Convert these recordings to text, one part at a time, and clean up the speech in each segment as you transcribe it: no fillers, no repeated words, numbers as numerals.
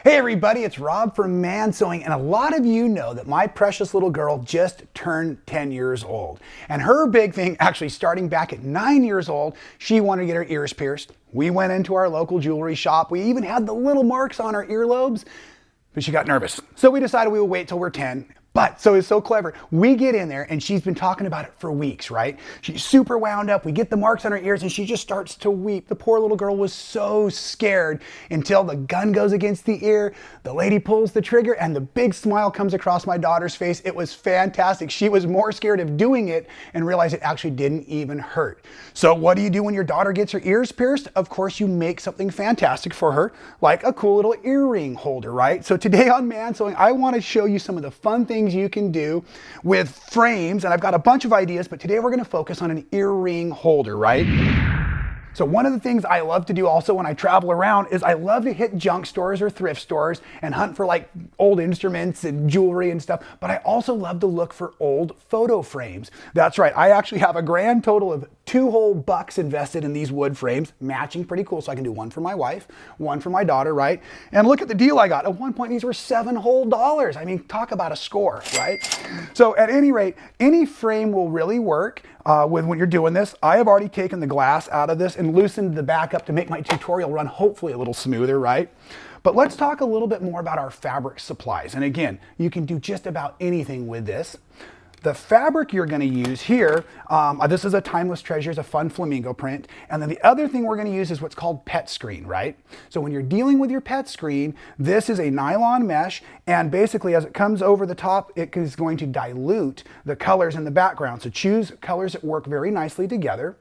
Hey everybody, it's Rob from Man Sewing, and a lot of you know that my precious little girl just turned 10 years old. And her big thing, actually starting back at 9 years old, she wanted to get her ears pierced. We went into our local jewelry shop. We even had the little marks on our earlobes, but she got nervous. So we decided we would wait till we're 10. But, so it's so clever. We get in there and she's been talking about it for weeks, right? She's super wound up. We get the marks on her ears and she just starts to weep. The poor little girl was so scared until the gun goes against the ear, the lady pulls the trigger, and the big smile comes across my daughter's face. It was fantastic. She was more scared of doing it and realized it actually didn't even hurt. So what do you do when your daughter gets her ears pierced? Of course, you make something fantastic for her, like a cool little earring holder, right? So today on Man Sewing, I want to show you some of the fun things you can do with frames, and I've got a bunch of ideas, but today we're going to focus on an earring holder, right? So one of the things I love to do also when I travel around is I love to hit junk stores or thrift stores and hunt for like old instruments and jewelry and stuff, but I also love to look for old photo frames. That's right, I actually have a grand total of $2 whole bucks invested in these wood frames, matching, pretty cool. So I can do one for my wife, one for my daughter, right? And look at the deal I got. At one point, these were $7 whole. I mean, talk about a score, right? So at any rate, any frame will really work with when you're doing this. I have already taken the glass out of this and loosened the back up to make my tutorial run hopefully a little smoother, right? But let's talk a little bit more about our fabric supplies. And again, you can do just about anything with this. The fabric you're going to use here, this is a Timeless Treasures, a fun flamingo print. And then the other thing we're going to use is what's called pet screen, right? So when you're dealing with your pet screen, this is a nylon mesh, and basically as it comes over the top, it is going to dilute the colors in the background. So choose colors that work very nicely together.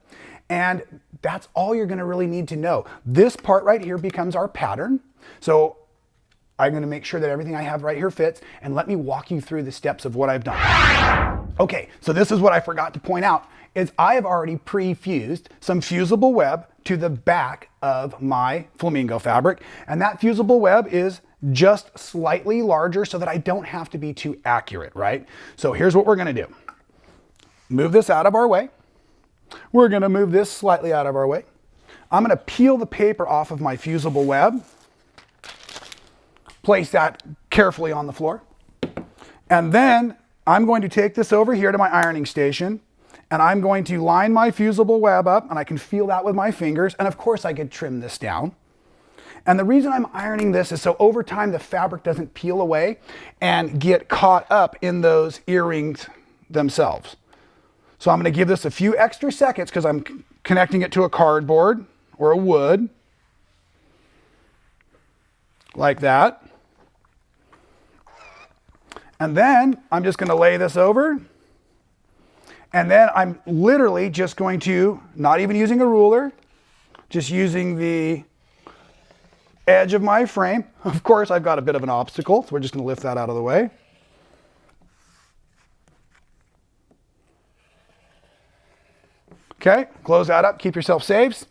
And that's all you're going to really need to know. This part right here becomes our pattern. So I'm going to make sure that everything I have right here fits, and let me walk you through the steps of what I've done. Okay, so this is what I forgot to point out, is I have already pre-fused some fusible web to the back of my flamingo fabric, and that fusible web is just slightly larger so that I don't have to be too accurate, right? So here's what we're going to do. Move this out of our way. We're going to move this slightly out of our way. I'm going to peel the paper off of my fusible web. Place that carefully on the floor. And then I'm going to take this over here to my ironing station, and I'm going to line my fusible web up, and I can feel that with my fingers. And of course I could trim this down. And the reason I'm ironing this is so over time the fabric doesn't peel away and get caught up in those earrings themselves. So I'm going to give this a few extra seconds because I'm connecting it to a cardboard or a wood, like that. And then I'm just going to lay this over. And then I'm literally just going to, not even using a ruler, just using the edge of my frame. Of course, I've got a bit of an obstacle, so we're just going to lift that out of the way. Okay, close that up, keep yourself safe,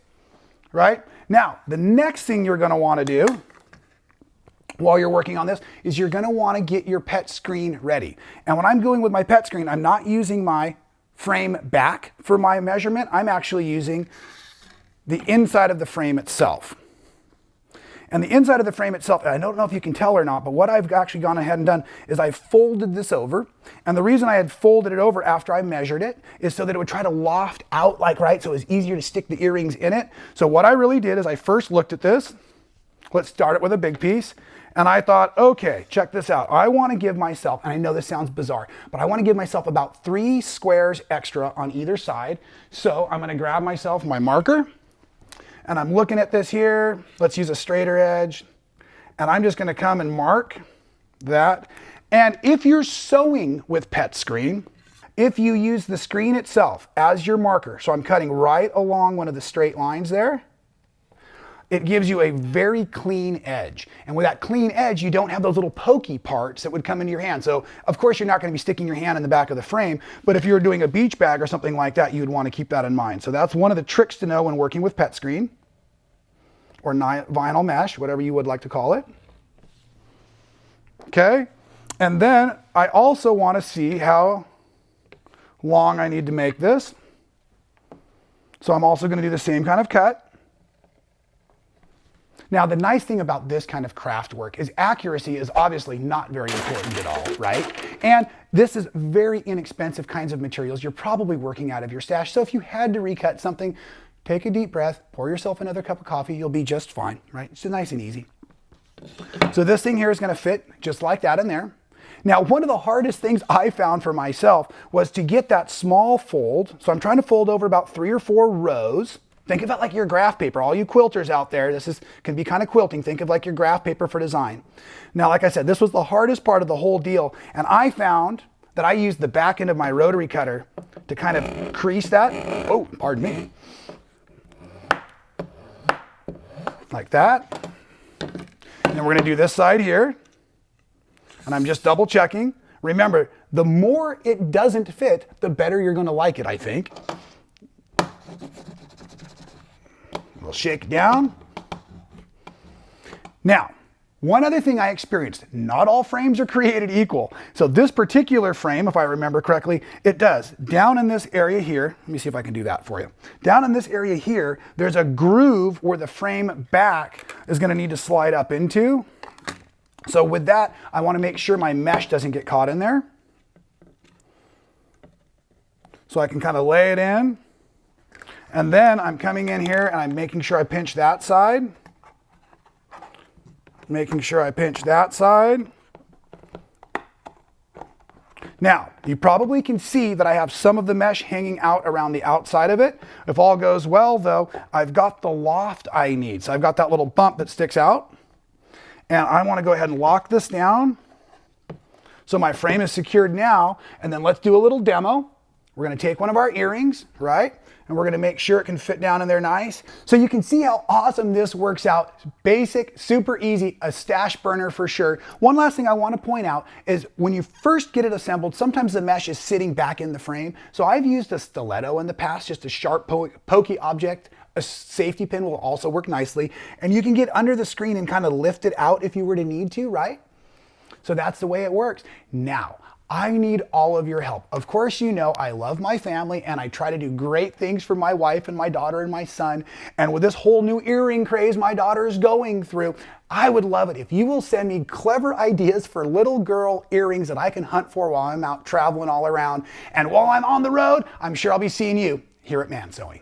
right? Now, the next thing you're going to want to do while you're working on this is you're going to want to get your pet screen ready. And when I'm going with my pet screen, I'm not using my frame back for my measurement. I'm actually using the inside of the frame itself. And the inside of the frame itself, I don't know if you can tell or not, but what I've actually gone ahead and done is I've folded this over. And the reason I had folded it over after I measured it is so that it would try to loft out like right, so it was easier to stick the earrings in it. So what I really did is I first looked at this. Let's start it with a big piece. And I thought, okay, check this out. I want to give myself, and I know this sounds bizarre, but I want to give myself about 3 squares extra on either side. So I'm going to grab myself my marker, and I'm looking at this here. Let's use a straighter edge. And I'm just going to come and mark that. And if you're sewing with pet screen, if you use the screen itself as your marker, so I'm cutting right along one of the straight lines there, it gives you a very clean edge. And with that clean edge, you don't have those little pokey parts that would come into your hand. So of course you're not going to be sticking your hand in the back of the frame, but if you're doing a beach bag or something like that, you'd want to keep that in mind. So that's one of the tricks to know when working with pet screen or vinyl mesh, whatever you would like to call it. Okay. And then I also want to see how long I need to make this. So I'm also going to do the same kind of cut. Now, the nice thing about this kind of craft work is accuracy is obviously not very important at all, right? And this is very inexpensive kinds of materials you're probably working out of your stash. So if you had to recut something, take a deep breath, pour yourself another cup of coffee, you'll be just fine, right? It's nice and easy. So this thing here is going to fit just like that in there. Now, one of the hardest things I found for myself was to get that small fold. So I'm trying to fold over about 3 or 4 rows. Think of it like your graph paper. All you quilters out there, can be kind of quilting. Think of like your graph paper for design. Now, like I said, this was the hardest part of the whole deal. And I found that I used the back end of my rotary cutter to kind of crease that. Oh, pardon me. Like that. And then we're going to do this side here. And I'm just double checking. Remember, the more it doesn't fit, the better you're going to like it, I think. We'll shake down. Now, one other thing I experienced, not all frames are created equal. So this particular frame, if I remember correctly, it does. Down in this area here, let me see if I can do that for you. Down in this area here, there's a groove where the frame back is going to need to slide up into. So with that, I want to make sure my mesh doesn't get caught in there. So I can kind of lay it in. And then I'm coming in here and I'm making sure I pinch that side. Making sure I pinch that side. Now, you probably can see that I have some of the mesh hanging out around the outside of it. If all goes well though, I've got the loft I need. So I've got that little bump that sticks out. And I want to go ahead and lock this down. So my frame is secured now. And then let's do a little demo. We're going to take one of our earrings, right? And we're going to make sure it can fit down in there nice. So you can see how awesome this works out. Basic, super easy, a stash burner for sure. One last thing I want to point out is when you first get it assembled, sometimes the mesh is sitting back in the frame. So I've used a stiletto in the past, just a sharp, pokey object. A safety pin will also work nicely. And you can get under the screen and kind of lift it out if you were to need to, right? So that's the way it works. Now, I need all of your help. Of course, you know I love my family and I try to do great things for my wife and my daughter and my son. And with this whole new earring craze my daughter is going through, I would love it if you will send me clever ideas for little girl earrings that I can hunt for while I'm out traveling all around. And while I'm on the road, I'm sure I'll be seeing you here at Man Sewing.